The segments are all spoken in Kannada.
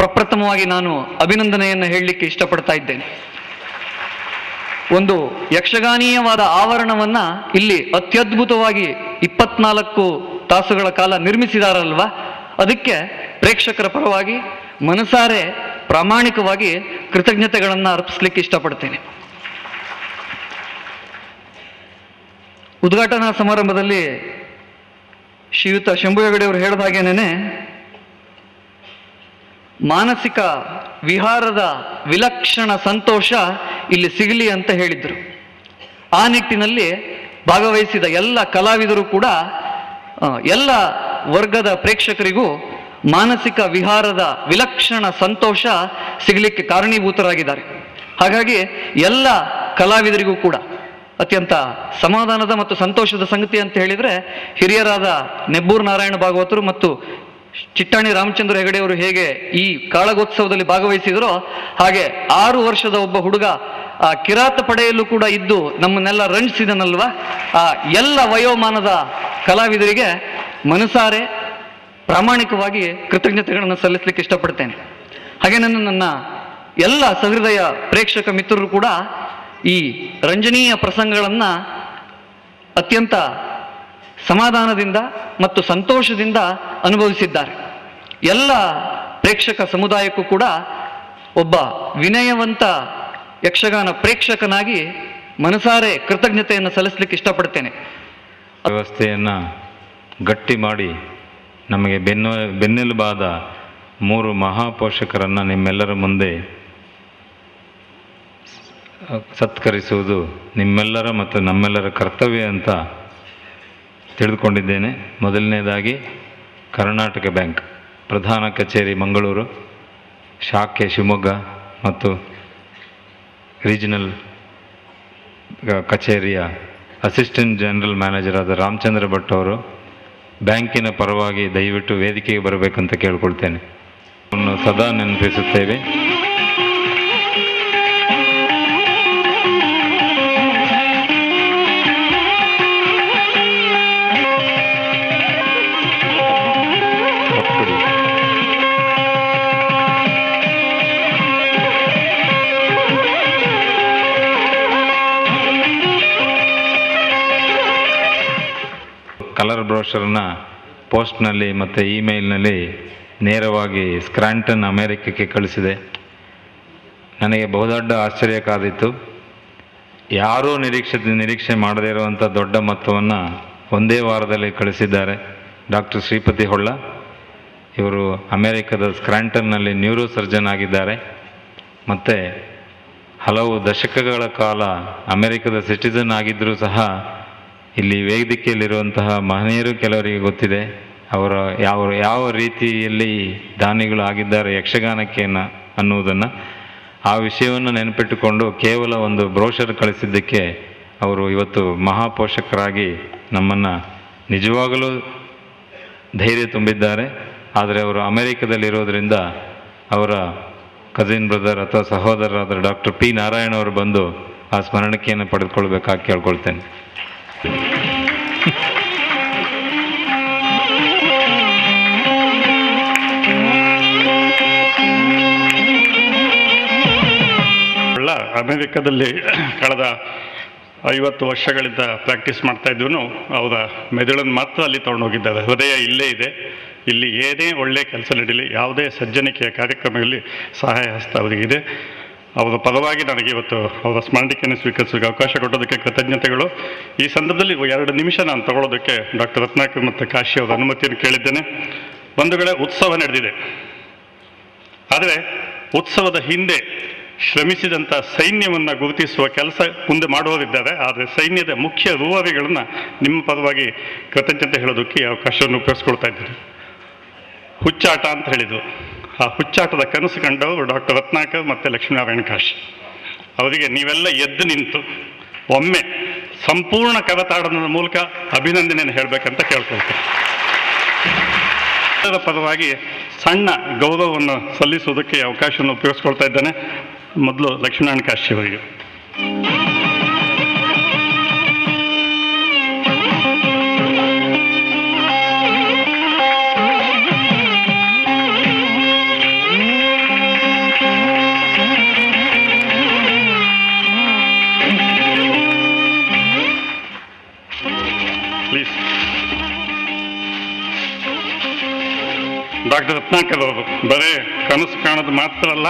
ಪ್ರಪ್ರಥಮವಾಗಿ ನಾನು ಅಭಿನಂದನೆಯನ್ನು ಹೇಳಲಿಕ್ಕೆ ಇಷ್ಟಪಡ್ತಾ ಇದ್ದೇನೆ. ಒಂದು ಯಕ್ಷಗಾನೀಯವಾದ ಆವರಣವನ್ನು ಇಲ್ಲಿ ಅತ್ಯದ್ಭುತವಾಗಿ 24 ತಾಸುಗಳ ಕಾಲ ನಿರ್ಮಿಸಿದಾರಲ್ವ, ಅದಕ್ಕೆ ಪ್ರೇಕ್ಷಕರ ಪರವಾಗಿ ಮನಸಾರೆ ಪ್ರಾಮಾಣಿಕವಾಗಿ ಕೃತಜ್ಞತೆಗಳನ್ನು ಅರ್ಪಿಸಲಿಕ್ಕೆ ಇಷ್ಟಪಡ್ತೇನೆ. ಉದ್ಘಾಟನಾ ಸಮಾರಂಭದಲ್ಲಿ ಶ್ರೀಯುತ ಶಂಭು ಹೆಗಡೆ ಅವರು ಹೇಳಿದ ಹಾಗೇನೆ ಮಾನಸಿಕ ವಿಹಾರದ ವಿಲಕ್ಷಣ ಸಂತೋಷ ಇಲ್ಲಿ ಸಿಗಲಿ ಅಂತ ಹೇಳಿದರು. ಆ ನಿಟ್ಟಿನಲ್ಲಿ ಭಾಗವಹಿಸಿದ ಎಲ್ಲ ಕಲಾವಿದರು ಕೂಡ ಎಲ್ಲ ವರ್ಗದ ಪ್ರೇಕ್ಷಕರಿಗೂ ಮಾನಸಿಕ ವಿಹಾರದ ವಿಲಕ್ಷಣ ಸಂತೋಷ ಸಿಗಲಿಕ್ಕೆ ಕಾರಣೀಭೂತರಾಗಿದ್ದಾರೆ. ಹಾಗಾಗಿ ಎಲ್ಲ ಕಲಾವಿದರಿಗೂ ಕೂಡ ಅತ್ಯಂತ ಸಮಾಧಾನದ ಮತ್ತು ಸಂತೋಷದ ಸಂಗತಿ ಅಂತ ಹೇಳಿದರೆ, ಹಿರಿಯರಾದ ನೆಬ್ಬೂರು ನಾರಾಯಣ ಭಾಗವತರು ಮತ್ತು ಚಿಟ್ಟಾಣಿ ರಾಮಚಂದ್ರ ಹೆಗಡೆಯವರು ಹೇಗೆ ಈ ಕಾಳಗೋತ್ಸವದಲ್ಲಿ ಭಾಗವಹಿಸಿದರೋ, ಹಾಗೆ 6 ವರ್ಷದ ಒಬ್ಬ ಹುಡುಗ ಆ ಕಿರಾತ ಪಡೆಯಲು ಕೂಡ ಇದ್ದು ನಮ್ಮನ್ನೆಲ್ಲ ರಂಜಿಸಿದನಲ್ವ, ಆ ಎಲ್ಲ ವಯೋಮಾನದ ಕಲಾವಿದರಿಗೆ ಮನಸಾರೆ ಪ್ರಾಮಾಣಿಕವಾಗಿ ಕೃತಜ್ಞತೆಗಳನ್ನು ಸಲ್ಲಿಸಲಿಕ್ಕೆ ಇಷ್ಟಪಡ್ತೇನೆ. ಹಾಗೆ ನನ್ನ ಎಲ್ಲ ಸಹೃದಯ ಪ್ರೇಕ್ಷಕ ಮಿತ್ರರು ಕೂಡ ಈ ರಂಜನೀಯ ಪ್ರಸಂಗಗಳನ್ನು ಅತ್ಯಂತ ಸಮಾಧಾನದಿಂದ ಮತ್ತು ಸಂತೋಷದಿಂದ ಅನುಭವಿಸಿದ್ದಾರೆ. ಎಲ್ಲ ಪ್ರೇಕ್ಷಕ ಸಮುದಾಯಕ್ಕೂ ಕೂಡ ಒಬ್ಬ ವಿನಯವಂತ ಯಕ್ಷಗಾನ ಪ್ರೇಕ್ಷಕನಾಗಿ ಮನಸಾರೆ ಕೃತಜ್ಞತೆಯನ್ನು ಸಲ್ಲಿಸಲಿಕ್ಕೆ ಇಷ್ಟಪಡ್ತೇನೆ. ವ್ಯವಸ್ಥೆಯನ್ನು ಗಟ್ಟಿ ಮಾಡಿ ನಮಗೆ ಬೆನ್ನೆಲುಬಾದ 3 ಮಹಾಪೋಷಕರನ್ನು ನಿಮ್ಮೆಲ್ಲರ ಮುಂದೆ ಸತ್ಕರಿಸುವುದು ನಿಮ್ಮೆಲ್ಲರ ಮತ್ತು ನಮ್ಮೆಲ್ಲರ ಕರ್ತವ್ಯ ಅಂತ ತಿಳಿದುಕೊಂಡಿದ್ದೇನೆ. ಮೊದಲನೇದಾಗಿ ಕರ್ನಾಟಕ ಬ್ಯಾಂಕ್ ಪ್ರಧಾನ ಕಚೇರಿ ಮಂಗಳೂರು, ಶಾಖೆ ಶಿವಮೊಗ್ಗ ಮತ್ತು ರೀಜನಲ್ ಕಚೇರಿಯ ಅಸಿಸ್ಟೆಂಟ್ ಜನರಲ್ ಮ್ಯಾನೇಜರ್ ಆದ ರಾಮಚಂದ್ರ ಭಟ್ ಅವರು ಬ್ಯಾಂಕಿನ ಪರವಾಗಿ ದಯವಿಟ್ಟು ವೇದಿಕೆಗೆ ಬರಬೇಕಂತ ಕೇಳ್ಕೊಳ್ತೇನೆ. ಅವನ್ನು ಸದಾ ನೆನಪಿಸುತ್ತೇವೆ. ಕಲರ್ ಬ್ರೋಷರ್ನ ಪೋಸ್ಟ್ನಲ್ಲಿ ಮತ್ತು ಇಮೇಲ್ನಲ್ಲಿ ನೇರವಾಗಿ ಸ್ಕ್ರಾಂಟನ್ ಅಮೇರಿಕಕ್ಕೆ ಕಳಿಸಿದೆ. ನನಗೆ ಬಹುದೊಡ್ಡ ಆಶ್ಚರ್ಯ ಕಾದಿತ್ತು. ಯಾರೂ ನಿರೀಕ್ಷೆ ಮಾಡದೇ ಇರುವಂಥ ದೊಡ್ಡ ಮೊತ್ತವನ್ನು ಒಂದೇ ವಾರದಲ್ಲಿ ಕಳಿಸಿದ್ದಾರೆ. ಡಾಕ್ಟರ್ ಶ್ರೀಪತಿ ಹೊಳ್ಳ ಇವರು ಅಮೇರಿಕದ ಸ್ಕ್ರಾಂಟನ್ನಲ್ಲಿ ನ್ಯೂರೋ ಸರ್ಜನ್ ಆಗಿದ್ದಾರೆ ಮತ್ತು ಹಲವು ದಶಕಗಳ ಕಾಲ ಅಮೇರಿಕದ ಸಿಟಿಸನ್ ಆಗಿದ್ದರೂ ಸಹ ಇಲ್ಲಿ ವೇದಿಕೆಯಲ್ಲಿರುವಂತಹ ಮಹನೀಯರು ಕೆಲವರಿಗೆ ಗೊತ್ತಿದೆ ಯಾವ ರೀತಿಯಲ್ಲಿ ದಾನಿಗಳು ಆಗಿದ್ದಾರೆ ಯಕ್ಷಗಾನಕ್ಕೆ ಅನ್ನುವುದನ್ನು. ಆ ವಿಷಯವನ್ನು ನೆನಪಿಟ್ಟುಕೊಂಡು ಕೇವಲ ಒಂದು ಬ್ರೋಷರ್ ಕಳಿಸಿದ್ದಕ್ಕೆ ಅವರು ಇವತ್ತು ಮಹಾಪೋಷಕರಾಗಿ ನಮ್ಮನ್ನು ನಿಜವಾಗಲೂ ಧೈರ್ಯ ತುಂಬಿದ್ದಾರೆ. ಆದರೆ ಅವರು ಅಮೆರಿಕದಲ್ಲಿರೋದರಿಂದ ಅವರ ಕಸಿನ್ ಬ್ರದರ್ ಅಥವಾ ಸಹೋದರರಾದ ಡಾಕ್ಟರ್ ಪಿ ನಾರಾಯಣ ಅವರು ಬಂದು ಆ ಸ್ಮರಣೆಯನ್ನು ಪಡೆದುಕೊಳ್ಬೇಕಾಗಿ ಕೇಳ್ಕೊಳ್ತೇನೆ. ಅಮೆರಿಕದಲ್ಲಿ ಕಳೆದ 50 ವರ್ಷಗಳಿಂದ ಪ್ರಾಕ್ಟೀಸ್ ಮಾಡ್ತಾ ಇದ್ರೂ ಅವರ ಮೆದುಳನ್ನು ಮಾತ್ರ ಅಲ್ಲಿ ತೊಗೊಂಡೋಗಿದ್ದಾರೆ. ಹೃದಯ ಇಲ್ಲೇ ಇದೆ. ಇಲ್ಲಿ ಏನೇ ಒಳ್ಳೆಯ ಕೆಲಸ ನಡೀಲಿ, ಯಾವುದೇ ಸಜ್ಜನಿಕೆಯ ಕಾರ್ಯಕ್ರಮದಲ್ಲಿ ಸಹಾಯ ಹಸ್ತ ಅವರಿಗಿದೆ. ಅವರ ಪರವಾಗಿ ನನಗೆ ಇವತ್ತು ಅವರ ಸ್ಮರಣಿಕೆಯನ್ನು ಸ್ವೀಕರಿಸೋಕ್ಕೆ ಅವಕಾಶ ಕೊಟ್ಟೋದಕ್ಕೆ ಕೃತಜ್ಞತೆಗಳು. ಈ ಸಂದರ್ಭದಲ್ಲಿ 2 ನಿಮಿಷ ನಾನು ತಗೊಳ್ಳೋದಕ್ಕೆ ಡಾಕ್ಟರ್ ರತ್ನಾಕರ್ ಮತ್ತು ಕಾಶಿ ಅವರ ಅನುಮತಿಯನ್ನು ಕೇಳಿದ್ದೇನೆ. ಒಂದು ಕಡೆ ಉತ್ಸವ ನಡೆದಿದೆ, ಆದರೆ ಉತ್ಸವದ ಹಿಂದೆ ಶ್ರಮಿಸಿದಂಥ ಸೈನ್ಯವನ್ನು ಗುರುತಿಸುವ ಕೆಲಸ ಮುಂದೆ ಮಾಡುವವರಿದ್ದಾರೆ. ಆದರೆ ಸೈನ್ಯದ ಮುಖ್ಯ ರೂವಾರಿಗಳನ್ನು ನಿಮ್ಮ ಪರವಾಗಿ ಕೃತಜ್ಞತೆ ಹೇಳೋದಕ್ಕೆ ಈ ಅವಕಾಶವನ್ನು ಉಪಯೋಗಿಸ್ಕೊಳ್ತಾ ಇದ್ದೀನಿ. ಹುಚ್ಚಾಟ ಅಂತ ಹೇಳಿದರು. ಆ ಹುಚ್ಚಾಟದ ಕನಸು ಕಂಡವರು ಡಾಕ್ಟರ್ ರತ್ನಾಕರ್ ಮತ್ತು ಲಕ್ಷ್ಮೀನಾರಾಯಣ ಕಾಶಿ. ಅವರಿಗೆ ನೀವೆಲ್ಲ ಎದ್ದು ನಿಂತು ಒಮ್ಮೆ ಸಂಪೂರ್ಣ ಕರತಾಡನದ ಮೂಲಕ ಅಭಿನಂದನೆಯನ್ನು ಹೇಳಬೇಕಂತ ಕೇಳ್ಕೊಳ್ತೇನೆ. ಅದರ ಪರವಾಗಿ ಸಣ್ಣ ಗೌರವವನ್ನು ಸಲ್ಲಿಸುವುದಕ್ಕೆ ಅವಕಾಶವನ್ನು ಉಪಯೋಗಿಸ್ಕೊಳ್ತಾ ಇದ್ದೇನೆ. ಮೊದಲು ಲಕ್ಷ್ಮೀನಾರಾಯಣ ಕಾಶಿ ಅವರಿಗೆ. ಡಾಕ್ಟರ್ ರತ್ನಾಕರ್ ಅವರು ಬರೀ ಕನಸು ಕಾಣೋದು ಮಾತ್ರ ಅಲ್ಲ,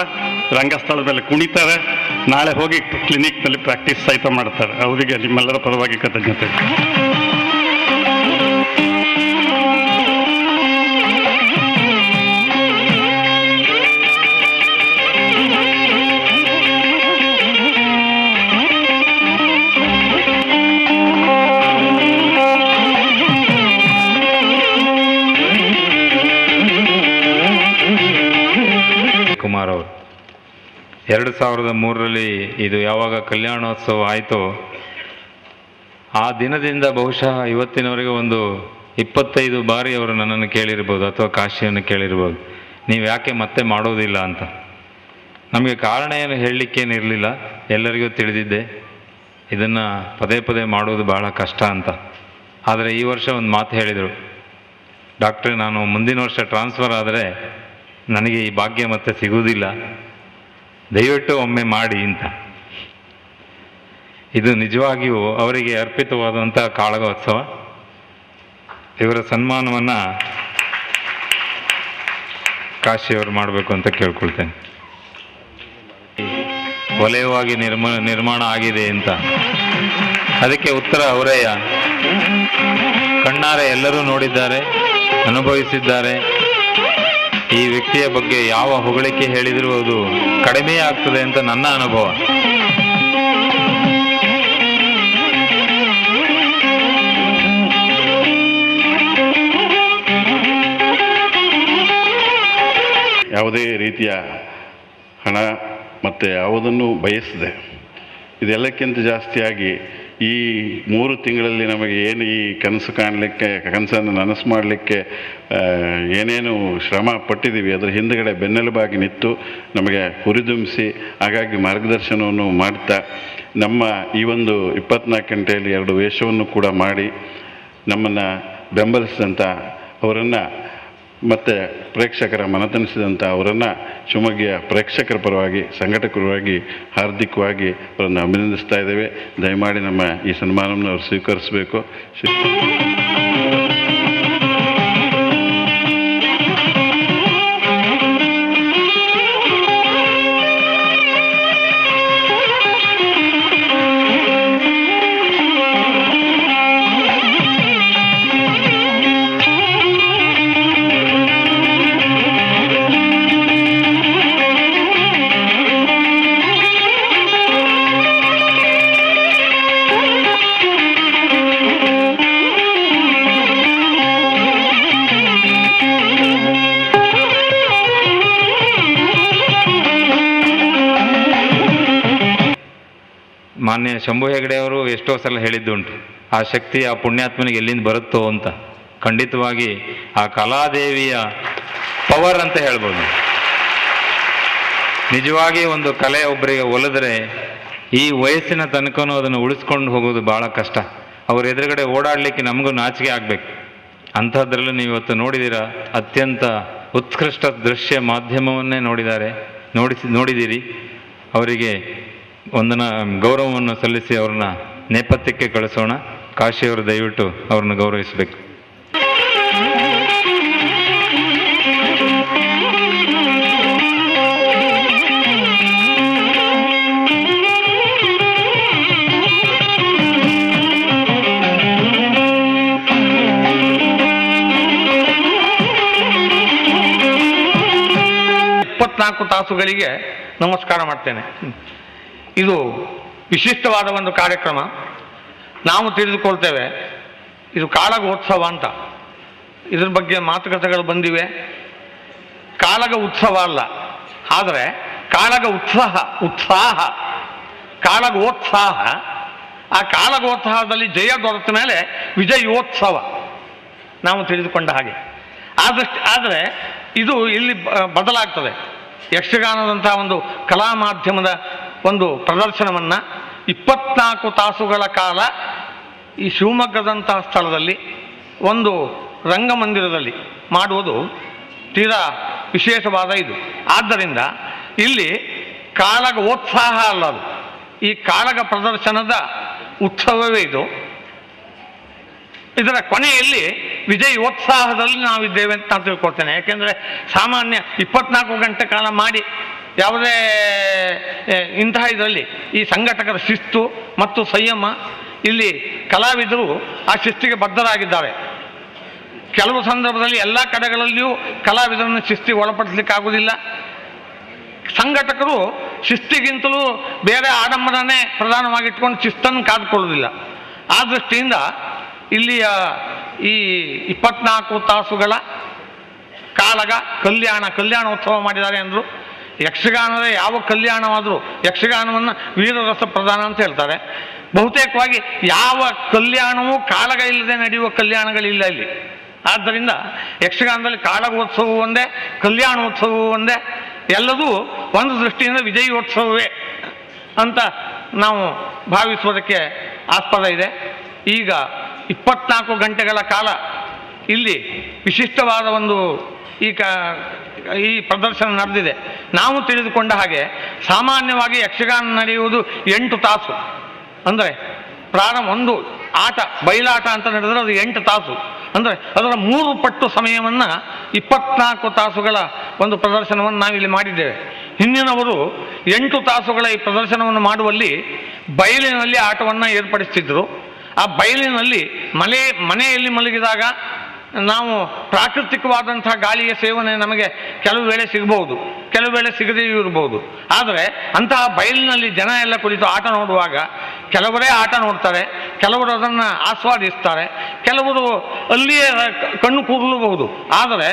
ರಂಗಸ್ಥಳದ ಮೇಲೆ ಕುಣಿತಾರೆ, ನಾಳೆ ಹೋಗಿ ಕ್ಲಿನಿಕ್ನಲ್ಲಿ ಪ್ರಾಕ್ಟೀಸ್ ಸಹಿತ ಮಾಡ್ತಾರೆ. ಅವರಿಗೆ ನಿಮ್ಮೆಲ್ಲರ ಪರವಾಗಿ ಕೃತಜ್ಞತೆ. ಕುಮಾರ್ ಅವರು 2003ರಲ್ಲಿ ಇದು ಯಾವಾಗ ಕಲ್ಯಾಣೋತ್ಸವ ಆಯಿತೋ ಆ ದಿನದಿಂದ ಬಹುಶಃ ಇವತ್ತಿನವರೆಗೆ ಒಂದು 25 ಬಾರಿ ಅವರು ನನ್ನನ್ನು ಕೇಳಿರ್ಬೋದು ಅಥವಾ ಕಾಶಿಯನ್ನು ಕೇಳಿರ್ಬೋದು, ನೀವು ಯಾಕೆ ಮತ್ತೆ ಮಾಡೋದಿಲ್ಲ ಅಂತ. ನಮಗೆ ಕಾರಣ ಏನು ಹೇಳಲಿಕ್ಕೇನಿರಲಿಲ್ಲ, ಎಲ್ಲರಿಗೂ ತಿಳಿದಿದ್ದೆ ಇದನ್ನು ಪದೇ ಪದೇ ಮಾಡೋದು ಬಹಳ ಕಷ್ಟ ಅಂತ. ಆದರೆ ಈ ವರ್ಷ ಒಂದು ಮಾತು ಹೇಳಿದರು, ಡಾಕ್ಟ್ರೇ ನಾನು ಮುಂದಿನ ವರ್ಷ ಟ್ರಾನ್ಸ್ಫರ್ ಆದರೆ ನನಗೆ ಈ ಭಾಗ್ಯ ಮತ್ತೆ ಸಿಗುವುದಿಲ್ಲ, ದಯವಿಟ್ಟು ಒಮ್ಮೆ ಮಾಡಿ ಅಂತ. ಇದು ನಿಜವಾಗಿಯೂ ಅವರಿಗೆ ಅರ್ಪಿತವಾದಂಥ ಕಾಳಗೋತ್ಸವ. ಇವರ ಸನ್ಮಾನವನ್ನು ಕಾಶಿಯವರು ಮಾಡಬೇಕು ಅಂತ ಕೇಳ್ಕೊಳ್ತೇನೆ. ವಲಯವಾಗಿ ನಿರ್ಮಾಣ ಆಗಿದೆ ಅಂತ, ಅದಕ್ಕೆ ಉತ್ತರ ಅವರೇ. ಕಣ್ಣಾರೆ ಎಲ್ಲರೂ ನೋಡಿದ್ದಾರೆ, ಅನುಭವಿಸಿದ್ದಾರೆ. ಈ ವ್ಯಕ್ತಿಯ ಬಗ್ಗೆ ಯಾವ ಹೊಗಳಿಕೆ ಹೇಳಿದರೂ ಅದು ಕಡಿಮೆ ಆಗ್ತದೆ ಅಂತ ನನ್ನ ಅನುಭವ. ಯಾವುದೇ ರೀತಿಯ ಹಣ ಮತ್ತು ಯಾವುದನ್ನು ಬಯಸದೆ, ಇದೆಲ್ಲಕ್ಕಿಂತ ಜಾಸ್ತಿಯಾಗಿ ಈ 3 ತಿಂಗಳಲ್ಲಿ ನಮಗೆ ಏನು ಈ ಕನಸು ಕಾಣಲಿಕ್ಕೆ, ಕನಸನ್ನು ನನಸು ಮಾಡಲಿಕ್ಕೆ ಏನೇನು ಶ್ರಮ ಪಟ್ಟಿದ್ದೀವಿ, ಅದರ ಹಿಂದುಗಡೆ ಬೆನ್ನೆಲುಬಾಗಿ ನಿಂತು ನಮಗೆ ಹುರಿದುಂಬಿಸಿ ಹಾಗಾಗಿ ಮಾರ್ಗದರ್ಶನವನ್ನು ಮಾಡ್ತಾ ನಮ್ಮ ಈ ಒಂದು 24 ಗಂಟೆಯಲ್ಲಿ 2 ವೇಷವನ್ನು ಕೂಡ ಮಾಡಿ ನಮ್ಮನ್ನು ಬೆಂಬಲಿಸಿದಂಥ ಅವರನ್ನು ಮತ್ತು ಪ್ರೇಕ್ಷಕರ ಮನತನಿಸಿದಂಥ ಅವರನ್ನು ಶಿವಮೊಗ್ಗಿಯ ಪ್ರೇಕ್ಷಕರ ಪರವಾಗಿ, ಸಂಘಟಕರ ಪರವಾಗಿ ಹಾರ್ದಿಕವಾಗಿ ಅವರನ್ನು ಅಭಿನಂದಿಸ್ತಾ ಇದ್ದೇವೆ. ದಯಮಾಡಿ ನಮ್ಮ ಈ ಸನ್ಮಾನವನ್ನು ಅವರು ಸ್ವೀಕರಿಸಬೇಕು. ಮಾನ್ಯ ಶಂಭು ಹೆಗಡೆ ಅವರು ಎಷ್ಟೋ ಸಲ ಹೇಳಿದ್ದುಂಟು, ಆ ಶಕ್ತಿ ಆ ಪುಣ್ಯಾತ್ಮನಿಗೆ ಎಲ್ಲಿಂದ ಬರುತ್ತೋ ಅಂತ. ಖಂಡಿತವಾಗಿ ಆ ಕಲಾದೇವಿಯ ಪವರ್ ಅಂತ ಹೇಳ್ಬೋದು. ನಿಜವಾಗಿ ಒಂದು ಕಲೆ ಒಬ್ಬರಿಗೆ ಒಲಿದ್ರೆ ಈ ವಯಸ್ಸಿನ ತನಕನೂ ಅದನ್ನು ಉಳಿಸ್ಕೊಂಡು ಹೋಗೋದು ಭಾಳ ಕಷ್ಟ. ಅವ್ರ ಎದುರುಗಡೆ ಓಡಾಡಲಿಕ್ಕೆ ನಮಗೂ ನಾಚಿಕೆ ಆಗಬೇಕು. ಅಂಥದ್ರಲ್ಲೂ ನೀವು ಇವತ್ತು ನೋಡಿದ್ದೀರಾ, ಅತ್ಯಂತ ಉತ್ಕೃಷ್ಟ ದೃಶ್ಯ ಮಾಧ್ಯಮವನ್ನೇ ನೋಡಿದ್ದೀರಿ. ಅವರಿಗೆ ಗೌರವವನ್ನು ಸಲ್ಲಿಸಿ ಅವ್ರನ್ನ ನೇಪಥ್ಯಕ್ಕೆ ಕಳಿಸೋಣ. ಕಾಶಿಯವರು ದಯವಿಟ್ಟು ಅವ್ರನ್ನ ಗೌರವಿಸಬೇಕು. ತಾಸುಗಳಿಗೆ ನಮಸ್ಕಾರ ಮಾಡ್ತೇನೆ. ಇದು ವಿಶಿಷ್ಟವಾದ ಒಂದು ಕಾರ್ಯಕ್ರಮ. ನಾವು ತಿಳಿದುಕೊಳ್ತೇವೆ ಇದು ಕಾಳಗೋತ್ಸವ ಅಂತ. ಇದ್ರ ಬಗ್ಗೆ ಮಾತುಕತೆಗಳು ಬಂದಿವೆ. ಕಾಳಗ ಉತ್ಸವ ಅಲ್ಲ, ಆದರೆ ಕಾಳಗ ಉತ್ಸಾಹ ಕಾಳಗೋತ್ಸಾಹ. ಆ ಕಾಳಗೋತ್ಸಾಹದಲ್ಲಿ ಜಯ ದೊರೆತ ಮೇಲೆ ವಿಜಯೋತ್ಸವ ನಾವು ತಿಳಿದುಕೊಂಡ ಹಾಗೆ. ಆದರೆ ಇದು ಇಲ್ಲಿ ಬದಲಾಗ್ತದೆ. ಯಕ್ಷಗಾನದಂಥ ಒಂದು ಕಲಾ ಮಾಧ್ಯಮದ ಒಂದು ಪ್ರದರ್ಶನವನ್ನು 24 ತಾಸುಗಳ ಕಾಲ ಈ ಶಿವಮೊಗ್ಗದಂತಹ ಸ್ಥಳದಲ್ಲಿ ಒಂದು ರಂಗಮಂದಿರದಲ್ಲಿ ಮಾಡುವುದು ತೀರಾ ವಿಶೇಷವಾದ ಇದು. ಆದ್ದರಿಂದ ಇಲ್ಲಿ ಕಾಳಗೋತ್ಸಾಹ ಅಲ್ಲ, ಅದು ಈ ಕಾಳಗ ಪ್ರದರ್ಶನದ ಉತ್ಸವವೇ ಇದು. ಇದರ ಕೊನೆಯಲ್ಲಿ ವಿಜಯೋತ್ಸಾಹದಲ್ಲಿ ನಾವಿದ್ದೇವೆ ಅಂತ ನಾನು ತಿಳ್ಕೊಳ್ತೇನೆ. ಯಾಕೆಂದರೆ ಸಾಮಾನ್ಯ 24 ಗಂಟೆ ಕಾಲ ಮಾಡಿ ಯಾವುದೇ ಇಂತಹ ಇದರಲ್ಲಿ ಈ ಸಂಘಟಕರ ಶಿಸ್ತು ಮತ್ತು ಸಂಯಮ, ಇಲ್ಲಿ ಕಲಾವಿದರು ಆ ಶಿಸ್ತಿಗೆ ಬದ್ಧರಾಗಿದ್ದಾರೆ. ಕೆಲವು ಸಂದರ್ಭದಲ್ಲಿ ಎಲ್ಲ ಕಡೆಗಳಲ್ಲಿಯೂ ಕಲಾವಿದರನ್ನು ಶಿಸ್ತಿಗೆ ಒಳಪಡಿಸಲಿಕ್ಕಾಗುವುದಿಲ್ಲ. ಸಂಘಟಕರು ಶಿಸ್ತಿಗಿಂತಲೂ ಬೇರೆ ಆಡಂಬರನೇ ಪ್ರಧಾನವಾಗಿಟ್ಕೊಂಡು ಶಿಸ್ತನ್ನು ಕಾದುಕೊಳ್ಳುವುದಿಲ್ಲ. ಆ ದೃಷ್ಟಿಯಿಂದ ಇಲ್ಲಿಯ ಈ 24 ತಾಸುಗಳ ಕಾಳಗ ಕಲ್ಯಾಣೋತ್ಸವ ಮಾಡಿದ್ದಾರೆ ಅಂದರು. ಯಕ್ಷಗಾನದ ಯಾವ ಕಲ್ಯಾಣವಾದರೂ ಯಕ್ಷಗಾನವನ್ನು ವೀರರಸ ಪ್ರಧಾನ ಅಂತ ಹೇಳ್ತಾರೆ. ಬಹುತೇಕವಾಗಿ ಯಾವ ಕಲ್ಯಾಣವೂ ಕಾಳಗ ಇಲ್ಲದೆ ನಡೆಯುವ ಕಲ್ಯಾಣಗಳಿಲ್ಲ ಇಲ್ಲಿ. ಆದ್ದರಿಂದ ಯಕ್ಷಗಾನದಲ್ಲಿ ಕಾಳಗೋತ್ಸವವೂ ಒಂದೇ, ಕಲ್ಯಾಣೋತ್ಸವವೂ ಒಂದೇ, ಎಲ್ಲದೂ ಒಂದು ದೃಷ್ಟಿಯಿಂದ ವಿಜಯೋತ್ಸವವೇ ಅಂತ ನಾವು ಭಾವಿಸುವುದಕ್ಕೆ ಆಸ್ಪದ ಇದೆ. ಈಗ 24 ಗಂಟೆಗಳ ಕಾಲ ಇಲ್ಲಿ ವಿಶಿಷ್ಟವಾದ ಒಂದು ಈ ಪ್ರದರ್ಶನ ನಡೆದಿದೆ. ನಾವು ತಿಳಿದುಕೊಂಡ ಹಾಗೆ ಸಾಮಾನ್ಯವಾಗಿ ಯಕ್ಷಗಾನ ನಡೆಯುವುದು 8 ತಾಸು. ಅಂದರೆ ಒಂದು ಆಟ ಬಯಲಾಟ ಅಂತ ನಡೆದರೆ ಅದು 8 ತಾಸು. ಅಂದರೆ ಅದರ 3 ಪಟ್ಟು ಸಮಯವನ್ನು 24 ತಾಸುಗಳ ಒಂದು ಪ್ರದರ್ಶನವನ್ನು ನಾವಿಲ್ಲಿ ಮಾಡಿದ್ದೇವೆ. ಹಿಂದಿನವರು 8 ತಾಸುಗಳ ಈ ಪ್ರದರ್ಶನವನ್ನು ಮಾಡುವಲ್ಲಿ ಬಯಲಿನಲ್ಲಿ ಆಟವನ್ನು ಏರ್ಪಡಿಸ್ತಿದ್ದರು. ಆ ಬಯಲಿನಲ್ಲಿ ಮನೆಯಲ್ಲಿ ಮಲಗಿದಾಗ ನಾವು ಪ್ರಾಕೃತಿಕವಾದಂತಹ ಗಾಳಿಯ ಸೇವನೆ ನಮಗೆ ಕೆಲವು ವೇಳೆ ಸಿಗಬಹುದು, ಕೆಲವು ವೇಳೆ ಸಿಗದೇ ಇರಬಹುದು. ಆದರೆ ಅಂತಹ ಬಯಲಿನಲ್ಲಿ ಜನ ಎಲ್ಲ ಕುಳಿತು ಆಟ ನೋಡುವಾಗ ಕೆಲವರೇ ಆಟ ನೋಡ್ತಾರೆ, ಕೆಲವರು ಅದನ್ನು ಆಸ್ವಾದಿಸ್ತಾರೆ, ಕೆಲವರು ಅಲ್ಲಿಯೇ ಕಣ್ಣು ಕೂರಲೂಬಹುದು. ಆದರೆ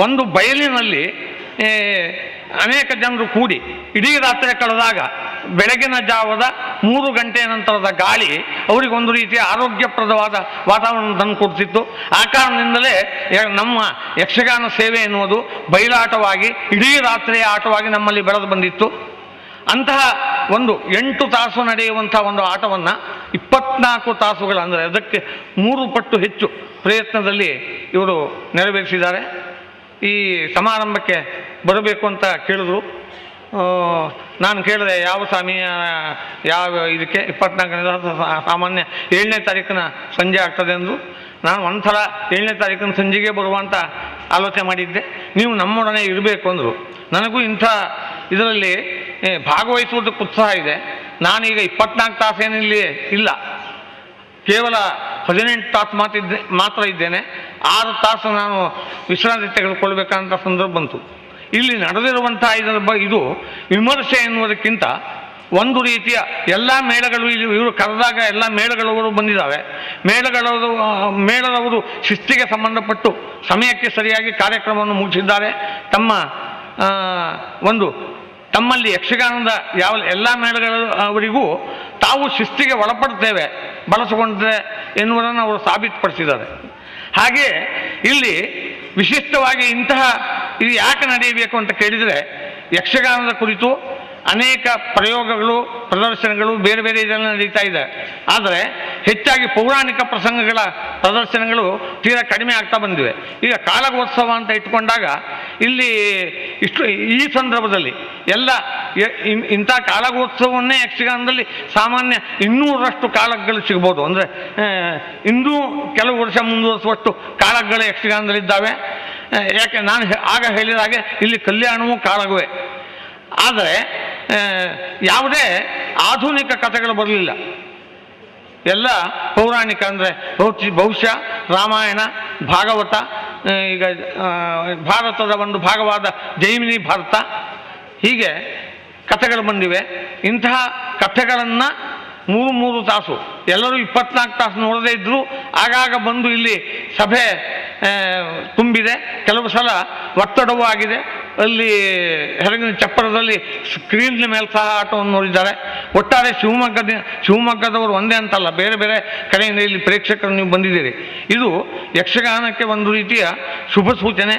ಒಂದು ಬಯಲಿನಲ್ಲಿ ಅನೇಕ ಜನರು ಕೂಡಿ ಇಡೀ ರಾತ್ರಿ ಕಳೆದಾಗ ಬೆಳಗಿನ ಜಾವದ 3 ಗಂಟೆಯ ನಂತರದ ಗಾಳಿ ಅವರಿಗೊಂದು ರೀತಿಯ ಆರೋಗ್ಯಪ್ರದವಾದ ವಾತಾವರಣ ತಂದು ಕೊಡ್ತಿತ್ತು. ಆ ಕಾರಣದಿಂದಲೇ ನಮ್ಮ ಯಕ್ಷಗಾನ ಸೇವೆ ಎನ್ನುವುದು ಬಯಲಾಟವಾಗಿ ಇಡೀ ರಾತ್ರಿಯ ಆಟವಾಗಿ ನಮ್ಮಲ್ಲಿ ಬೆಳೆದು ಬಂದಿತ್ತು. ಅಂತಹ ಒಂದು 8 ತಾಸು ನಡೆಯುವಂಥ ಒಂದು ಆಟವನ್ನು 24 ತಾಸುಗಳ, ಅಂದರೆ ಅದಕ್ಕೆ 3 ಪಟ್ಟು ಹೆಚ್ಚು ಪ್ರಯತ್ನದಲ್ಲಿ ಇವರು ನೆರವೇರಿಸಿದ್ದಾರೆ. ಈ ಸಮಾರಂಭಕ್ಕೆ ಬರಬೇಕು ಅಂತ ಕೇಳಿದ್ರು. ನಾನು ಕೇಳಿದೆ ಯಾವ ಸ್ವಾಮಿಯ ಯಾವ ಇದಕ್ಕೆ 24 ಸಾಮಾನ್ಯ 7ನೇ ತಾರೀಕಿನ ಸಂಜೆ ಆಗ್ತದೆ ಅಂದರು. ನಾನು ಒಂದ್ಸಲ 7ನೇ ತಾರೀಕಿನ ಸಂಜೆಗೆ ಬರುವಂಥ ಆಲೋಚನೆ ಮಾಡಿದ್ದೆ. ನೀವು ನಮ್ಮೊಡನೆ ಇರಬೇಕು ಅಂದರು. ನನಗೂ ಇಂಥ ಇದರಲ್ಲಿ ಭಾಗವಹಿಸುವುದಕ್ಕೆ ಉತ್ಸಾಹ ಇದೆ. ನಾನೀಗ 24 ತಾಸೇನಿಲ್ಲಿ ಇಲ್ಲ, ಕೇವಲ 18 ತಾಸು ಮಾತ್ರ ಇದ್ದೇನೆ. 6 ತಾಸು ನಾನು ವಿಶ್ರಾಂತಿ ತೆಗೆದುಕೊಳ್ಬೇಕಂತ ಸಂದರ್ಭ ಬಂತು. ಇಲ್ಲಿ ನಡೆದಿರುವಂಥ ಇದು ವಿಮರ್ಶೆ ಎನ್ನುವುದಕ್ಕಿಂತ ಒಂದು ರೀತಿಯ ಎಲ್ಲ ಮೇಳಗಳು ಇವರು ಕರೆದಾಗ ಎಲ್ಲ ಮೇಳಗಳವರು ಬಂದಿದ್ದಾವೆ. ಮೇಳದವರು ಶಿಸ್ತಿಗೆ ಸಂಬಂಧಪಟ್ಟು ಸಮಯಕ್ಕೆ ಸರಿಯಾಗಿ ಕಾರ್ಯಕ್ರಮವನ್ನು ಮುಗಿಸಿದ್ದಾರೆ. ತಮ್ಮಲ್ಲಿ ಯಕ್ಷಗಾನದ ಎಲ್ಲ ಮೇಳಗಳವರಿಗೂ ತಾವು ಶಿಸ್ತಿಗೆ ಒಳಪಡ್ತೇವೆ, ಬಳಸಿಕೊಂಡ್ರೆ ಎನ್ನುವುದನ್ನು ಅವರು ಸಾಬೀತುಪಡಿಸಿದ್ದಾರೆ. ಹಾಗೆ ಇಲ್ಲಿ ವಿಶಿಷ್ಟವಾಗಿ ಇದು ಯಾಕೆ ನಡೆಯಬೇಕು ಅಂತ ಕೇಳಿದರೆ, ಯಕ್ಷಗಾನದ ಕುರಿತು ಅನೇಕ ಪ್ರಯೋಗಗಳು, ಪ್ರದರ್ಶನಗಳು ಬೇರೆ ಬೇರೆ ಇದೆಲ್ಲ ನಡೀತಾ ಇದೆ. ಆದರೆ ಹೆಚ್ಚಾಗಿ ಪೌರಾಣಿಕ ಪ್ರಸಂಗಗಳ ಪ್ರದರ್ಶನಗಳು ತೀರಾ ಕಡಿಮೆ ಆಗ್ತಾ ಬಂದಿವೆ. ಈಗ ಕಾಳಗೋತ್ಸವ ಅಂತ ಇಟ್ಕೊಂಡಾಗ ಇಲ್ಲಿ ಈ ಸಂದರ್ಭದಲ್ಲಿ ಎಲ್ಲ ಇಂಥ ಕಾಳಗೋತ್ಸವವನ್ನೇ ಯಕ್ಷಗಾನದಲ್ಲಿ ಸಾಮಾನ್ಯ 200ರಷ್ಟು ಕಾಳಗಗಳು ಸಿಗ್ಬೋದು. ಅಂದರೆ ಇನ್ನೂ ಕೆಲವು ವರ್ಷ ಮುಂದುವರಿಸುವಷ್ಟು ಕಾಳಗಗಳು ಯಕ್ಷಗಾನದಲ್ಲಿದ್ದಾವೆ. ಯಾಕೆ ನಾನು ಆಗ ಹೇಳಿದ ಹಾಗೆ ಇಲ್ಲಿ ಕಲ್ಯಾಣವೂ ಕಾಳಗವೇ. ಆದರೆ ಯಾವುದೇ ಆಧುನಿಕ ಕಥೆಗಳು ಬರಲಿಲ್ಲ. ಎಲ್ಲ ಪೌರಾಣಿಕ, ಅಂದರೆ ಬಹುಶಃ ರಾಮಾಯಣ, ಭಾಗವತ, ಈಗ ಭಾರತದ ಒಂದು ಭಾಗವಾದ ಜೈಮಿನಿ ಭಾರತ, ಹೀಗೆ ಕಥೆಗಳು ಬಂದಿವೆ. ಇಂತಹ ಕಥೆಗಳನ್ನು 3 ತಾಸು ಎಲ್ಲರೂ 24 ತಾಸು ನೋಡದೇ ಇದ್ದರೂ ಆಗಾಗ ಬಂದು ಇಲ್ಲಿ ಸಭೆ ತುಂಬಿದೆ. ಕೆಲವು ಸಲ ಒತ್ತಡವೂ ಆಗಿದೆ. ಅಲ್ಲಿ ಹೊರಗಿನ ಚಪ್ಪರದಲ್ಲಿ ಸ್ಕ್ರೀನ್ ಮೇಲೆ ಸಹ ಆಟವನ್ನು ನೋಡಿದ್ದಾರೆ. ಒಟ್ಟಾರೆ ಶಿವಮೊಗ್ಗದವರು ಒಂದೇ ಅಂತಲ್ಲ, ಬೇರೆ ಬೇರೆ ಕಡೆಯಿಂದ ಇಲ್ಲಿ ಪ್ರೇಕ್ಷಕರು ನೀವು ಬಂದಿದ್ದೀರಿ. ಇದು ಯಕ್ಷಗಾನಕ್ಕೆ ಒಂದು ರೀತಿಯ ಶುಭ ಸೂಚನೆ.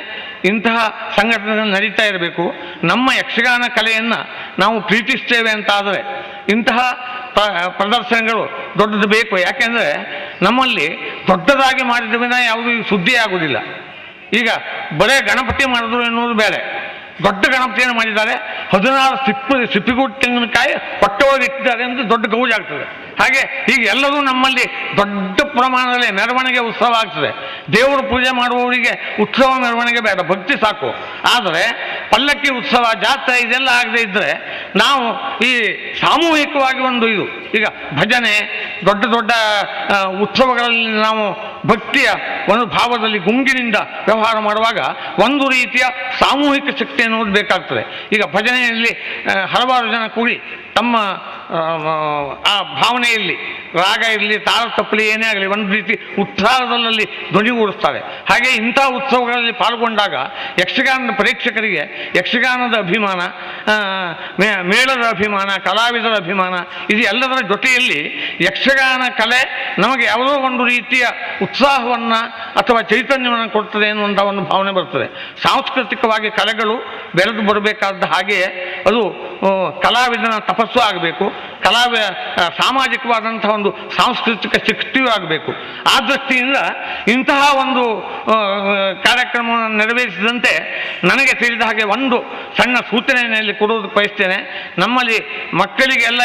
ಇಂತಹ ಸಂಘಟನೆಗಳು ನಡೀತಾ ಇರಬೇಕು. ನಮ್ಮ ಯಕ್ಷಗಾನ ಕಲೆಯನ್ನು ನಾವು ಪ್ರೀತಿಸ್ತೇವೆ ಅಂತಾದರೆ ಇಂತಹ ಪ್ರದರ್ಶನಗಳು ದೊಡ್ಡದು ಬೇಕು. ಯಾಕೆಂದರೆ ನಮ್ಮಲ್ಲಿ ದೊಡ್ಡದಾಗಿ ಮಾಡಿದ ವಿನ ಯಾವುದೂ ಸುದ್ದಿ ಆಗುವುದಿಲ್ಲ. ಈಗ ಬರೇ ಗಣಪತಿ ಮಾಡಿದ್ರು ಎನ್ನುವುದು ಬೇರೆ, ದೊಡ್ಡ ಗಣಪತಿಯನ್ನು ಮಾಡಿದ್ದಾರೆ. 16 ಸಿಪ್ಪಿಗೂಡು ತೆಂಗಿನಕಾಯಿ ಹೊಟ್ಟೆ ಒಳಗೆ ಇಟ್ಟಿದ್ದಾರೆ ಎಂದು ದೊಡ್ಡ ಗೌಜ್ ಆಗ್ತದೆ. ಹಾಗೆ ಹೀಗೆ ಎಲ್ಲರೂ ನಮ್ಮಲ್ಲಿ ದೊಡ್ಡ ಪ್ರಮಾಣದಲ್ಲಿ ಮೆರವಣಿಗೆ ಉತ್ಸವ ಆಗ್ತದೆ. ದೇವರು ಪೂಜೆ ಮಾಡುವವರಿಗೆ ಉತ್ಸವ ಮೆರವಣಿಗೆ ಬೇಡ, ಭಕ್ತಿ ಸಾಕು. ಆದರೆ ಪಲ್ಲಕ್ಕಿ ಉತ್ಸವ, ಜಾತ್ರೆ ಇದೆಲ್ಲ ಆಗದೆ ಇದ್ದರೆ ನಾವು ಈ ಸಾಮೂಹಿಕವಾಗಿ ಒಂದು ಇದು ಈಗ ಭಜನೆ ದೊಡ್ಡ ದೊಡ್ಡ ಉತ್ಸವಗಳಲ್ಲಿ ನಾವು ಭಕ್ತಿಯ ಒಂದು ಭಾವದಲ್ಲಿ ಗುಂಗಿನಿಂದ ವ್ಯವಹಾರ ಮಾಡುವಾಗ ಒಂದು ರೀತಿಯ ಸಾಮೂಹಿಕ ಶಕ್ತಿ ಅನ್ನೋದು ಬೇಕಾಗ್ತದೆ. ಈಗ ಭಜನೆಯಲ್ಲಿ ಹಲವಾರು ಜನ ಕೂಡಿ ತಮ್ಮ ಆ ಭಾವನೆಯಲ್ಲಿ ರಾಗ ಇರಲಿ, ತಾಳ ತಪ್ಪಲಿ, ಏನೇ ಆಗಲಿ ಒಂದು ರೀತಿ ಉತ್ಸಾಹದಲ್ಲಿ ಧ್ವನಿಗೂಡಿಸ್ತಾರೆ. ಹಾಗೆ ಇಂಥ ಉತ್ಸವಗಳಲ್ಲಿ ಪಾಲ್ಗೊಂಡಾಗ ಯಕ್ಷಗಾನದ ಪ್ರೇಕ್ಷಕರಿಗೆ ಯಕ್ಷಗಾನದ ಅಭಿಮಾನ, ಮೇಳದ ಅಭಿಮಾನ, ಕಲಾವಿದರ ಅಭಿಮಾನ ಇದು ಎಲ್ಲದರ ಜೊತೆಯಲ್ಲಿ ಯಕ್ಷಗಾನ ಕಲೆ ನಮಗೆ ಯಾವುದೋ ಒಂದು ರೀತಿಯ ಉತ್ಸಾಹವನ್ನು ಅಥವಾ ಚೈತನ್ಯವನ್ನು ಕೊಡ್ತದೆ ಎನ್ನುವಂಥ ಒಂದು ಭಾವನೆ ಬರ್ತದೆ. ಸಾಂಸ್ಕೃತಿಕವಾಗಿ ಕಲೆಗಳು ಬೆಳೆದು ಬರಬೇಕಾದ ಹಾಗೆಯೇ ಅದು ಕಲಾವಿದನ ತಪಸ್ಸು ಆಗಬೇಕು, ಸಾಮಾಜಿಕವಾದಂಥ ಒಂದು ಸಾಂಸ್ಕೃತಿಕ ಶಕ್ತಿಯೂ ಆಗಬೇಕು. ಆ ದೃಷ್ಟಿಯಿಂದ ಇಂತಹ ಒಂದು ಕಾರ್ಯಕ್ರಮವನ್ನು ನೆರವೇರಿಸಿದಂತೆ ನನಗೆ ತಿಳಿದ ಹಾಗೆ ಒಂದು ಸಣ್ಣ ಸೂಚನೆಯಲ್ಲಿ ಕೊಡುವುದಕ್ಕೆ ಬಯಸ್ತೇನೆ. ನಮ್ಮಲ್ಲಿ ಮಕ್ಕಳಿಗೆಲ್ಲ